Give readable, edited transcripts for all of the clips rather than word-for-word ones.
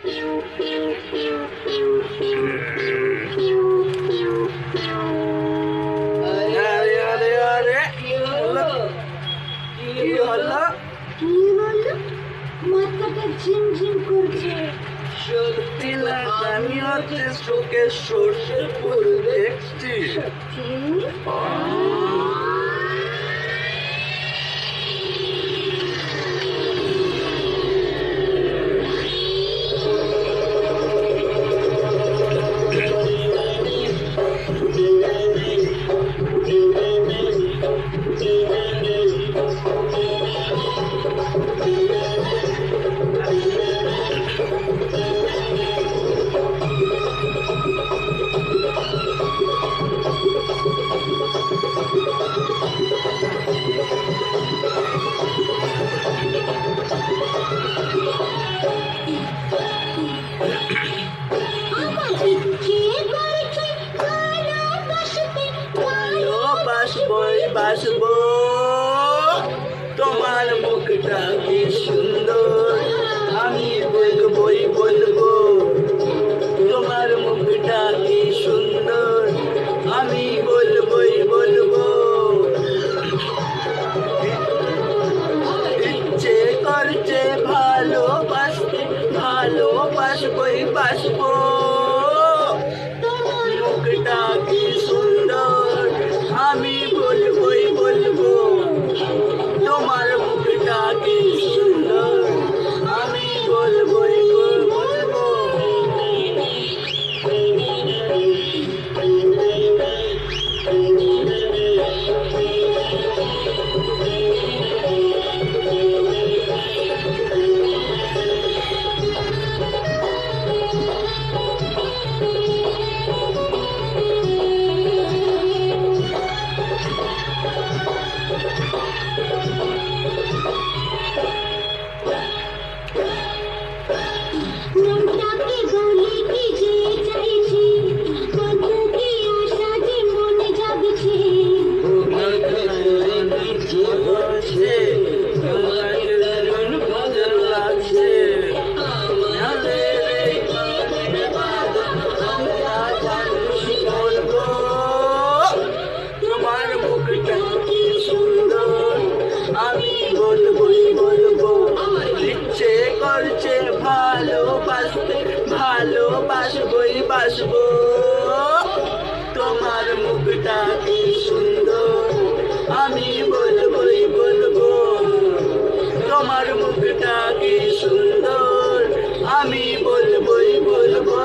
আরে আরে আরে কি হলো? কি হলো? মাথাটা ঝিমঝিম করছে। সত্যি না, আমি হচ্ছে চোখে সর্ষে ফুল দেখছি। বাসবো তোমার মুখটা কি সুন্দর, আমি বলবই বলবো। তোমার মুখটা কি সুন্দর, আমি বলবই বলবো। ইচ্ছে করছে ভালোবাসতে, ভালোবাসবই বাসবো। মুখটা কি সুন্দর, আমি বলবই বলবো। তোমার মুখটা কি সুন্দর, আমি বলবই বলবো। ভালোবাসতে, ভালোবাসবই বাসবো। তোমার মুখটা কি সুন্দর, আমি বলবই বলবো। তোমার মুখটা কি সুন্দর, আমি বলবই বলবো।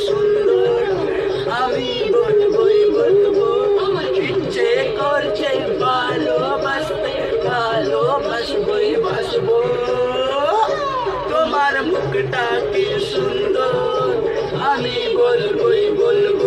সুন্দর, আমি বলবই বলবো। ইচ্ছে করছে ভালোবাসতে, ভালোবাসবই বাসবো। তোমার মুখটা কি সুন্দর, আমি বলবই বলবো।